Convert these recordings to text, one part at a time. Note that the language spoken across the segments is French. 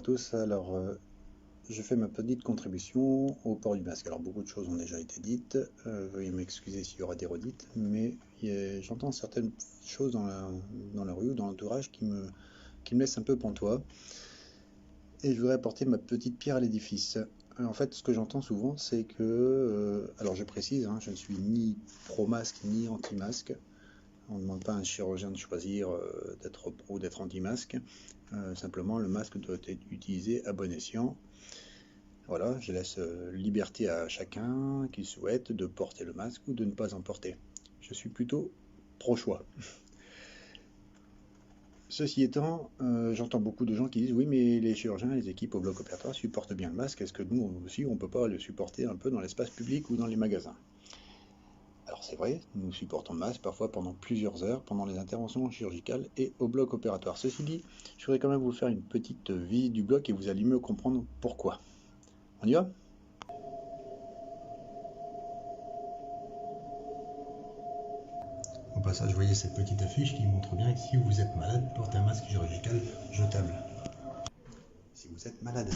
tous. Alors, je fais ma petite contribution au port du masque. Alors, beaucoup de choses ont déjà été dites. Veuillez m'excuser s'il y aura des redites, mais j'entends certaines choses dans la rue ou dans l'entourage qui me laissent un peu pantois. Et je voudrais apporter ma petite pierre à l'édifice. En fait, ce que j'entends souvent, c'est que, alors je précise, hein, je ne suis ni pro-masque ni anti-masque. On ne demande pas à un chirurgien de choisir d'être pro ou d'être anti-masque. Simplement, le masque doit être utilisé à bon escient. Voilà, je laisse liberté à chacun qui souhaite de porter le masque ou de ne pas en porter. Je suis plutôt pro-choix. Ceci étant, j'entends beaucoup de gens qui disent oui, mais les chirurgiens, les équipes au bloc opératoire supportent bien le masque. Est-ce que nous aussi, on ne peut pas le supporter un peu dans l'espace public ou dans les magasins? Alors c'est vrai, nous supportons le masque parfois pendant plusieurs heures, pendant les interventions chirurgicales et au bloc opératoire. Ceci dit, je voudrais quand même vous faire une petite visite du bloc et vous allez mieux comprendre pourquoi. On y va? Au passage, vous voyez cette petite affiche qui montre bien que si vous êtes malade, portez un masque chirurgical jetable. Si vous êtes malade.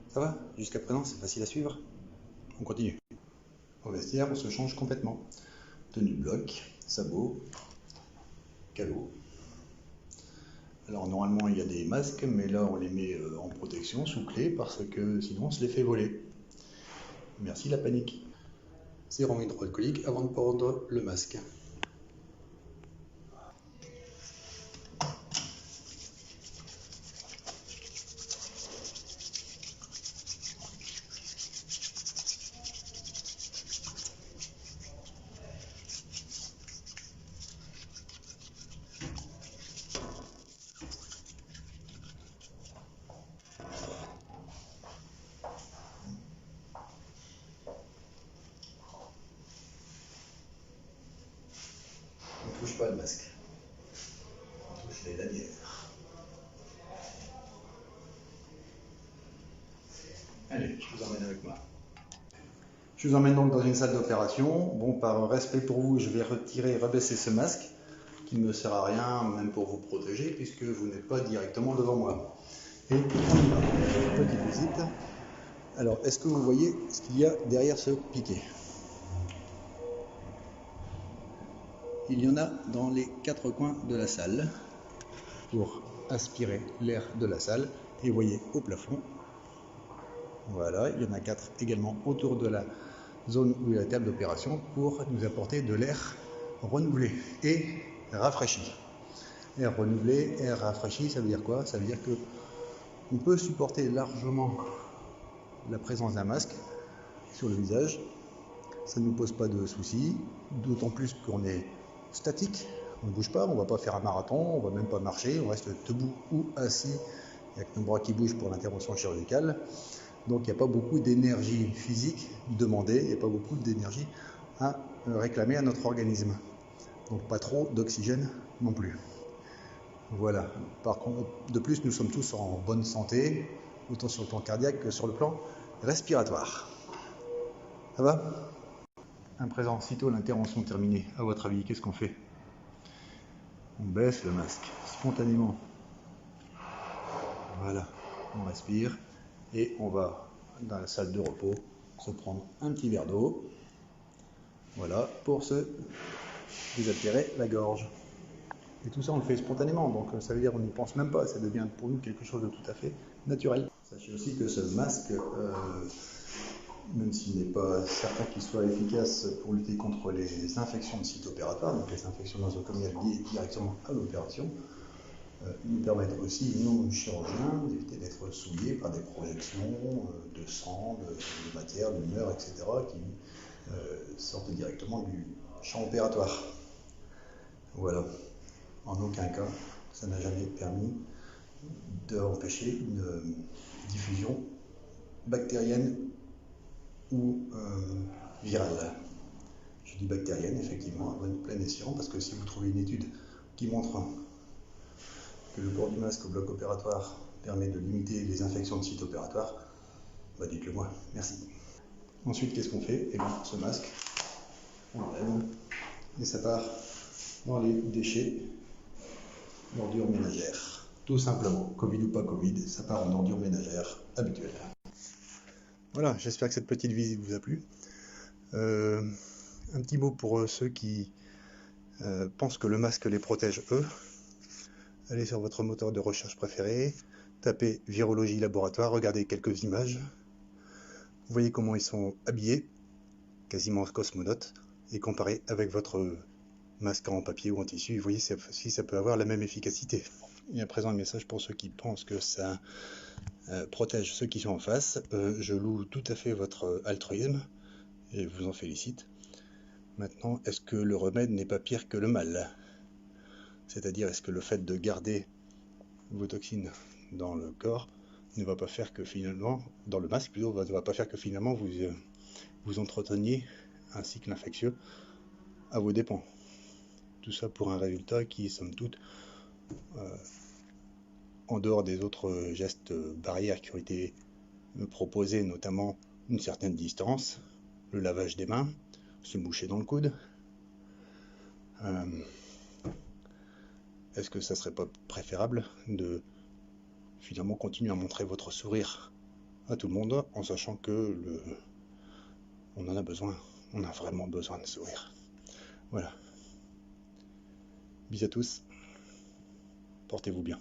Ça va? Jusqu'à présent, c'est facile à suivre? On continue. Au vestiaire, on se change complètement. Tenue de bloc, sabots, calot. Alors normalement il y a des masques, mais là on les met en protection sous clé parce que sinon on se les fait voler. Merci la panique. Sérum hydroalcoolique avant de prendre le masque. On ne touche pas le masque. On touche les lanières. Allez, je vous emmène avec moi. Je vous emmène donc dans une salle d'opération. Bon, par respect pour vous, je vais rebaisser ce masque qui ne me sert à rien, même pour vous protéger, puisque vous n'êtes pas directement devant moi. Et on y va. Petite visite. Alors, est-ce que vous voyez ce qu'il y a derrière ce piquet? Il y en a dans les 4 coins de la salle pour aspirer l'air de la salle. Et vous voyez au plafond, voilà, il y en a 4 également autour de la zone où il y a la table d'opération pour nous apporter de l'air renouvelé et rafraîchi. Air renouvelé, air rafraîchi, ça veut dire quoi? Ça veut dire que on peut supporter largement la présence d'un masque sur le visage. Ça ne nous pose pas de soucis, d'autant plus qu'on est statique, on ne bouge pas, on ne va pas faire un marathon, on ne va même pas marcher, on reste debout ou assis, il n'y a que nos bras qui bougent pour l'intervention chirurgicale. Donc il n'y a pas beaucoup d'énergie physique demandée, il n'y a pas beaucoup d'énergie à réclamer à notre organisme. Donc pas trop d'oxygène non plus. Voilà. Par contre, de plus, nous sommes tous en bonne santé, autant sur le plan cardiaque que sur le plan respiratoire. Ça va? À présent, sitôt l'intervention terminée, à votre avis, qu'est-ce qu'on fait? On baisse le masque spontanément. Voilà, on respire et on va dans la salle de repos se prendre un petit verre d'eau. Voilà, pour se désaltérer la gorge. Et tout ça, on le fait spontanément, donc ça veut dire qu'on n'y pense même pas, ça devient pour nous quelque chose de tout à fait naturel. Sachez aussi que ce masque, même s'il n'est pas certain qu'il soit efficace pour lutter contre les infections de site opératoire, donc les infections nosocomiales liées directement à l'opération, nous permettent aussi, nous chirurgiens, d'éviter d'être souillés par des projections de sang, de matière, d'humeur, etc., qui sortent directement du champ opératoire. Voilà. En aucun cas, ça n'a jamais permis d'empêcher une diffusion bactérienne ou virale. Je dis bactérienne, effectivement, à bon plein escient, parce que si vous trouvez une étude qui montre que le port du masque au bloc opératoire permet de limiter les infections de site opératoire, bah dites-le moi, merci. Ensuite, qu'est-ce qu'on fait? Eh bien, ce masque, on l'enlève et ça part dans les déchets, l'ordure ménagère. Tout simplement, Covid ou pas Covid, ça part en ordure ménagère habituelle. Voilà, j'espère que cette petite visite vous a plu. Un petit mot pour ceux qui pensent que le masque les protège eux. Allez sur votre moteur de recherche préféré, tapez virologie laboratoire, regardez quelques images. Vous voyez comment ils sont habillés, quasiment cosmonautes, et comparez avec votre masque en papier ou en tissu, vous voyez si ça peut avoir la même efficacité. Et à présent un message pour ceux qui pensent que ça protège ceux qui sont en face. Je loue tout à fait votre altruisme et vous en félicite. Maintenant, est-ce que le remède n'est pas pire que le mal? C'est-à-dire, est-ce que le fait de garder vos toxines dans le corps ne va pas faire que finalement, dans le masque plutôt, ne va pas faire que finalement vous entreteniez un cycle infectieux à vos dépens. Tout ça pour un résultat qui, somme toute, en dehors des autres gestes barrières qui ont été proposés, notamment une certaine distance, le lavage des mains, se moucher dans le coude. Est-ce que ça serait pas préférable de finalement continuer à montrer votre sourire à tout le monde en sachant que on en a besoin, on a vraiment besoin de sourire. Voilà. Bisous à tous, portez-vous bien.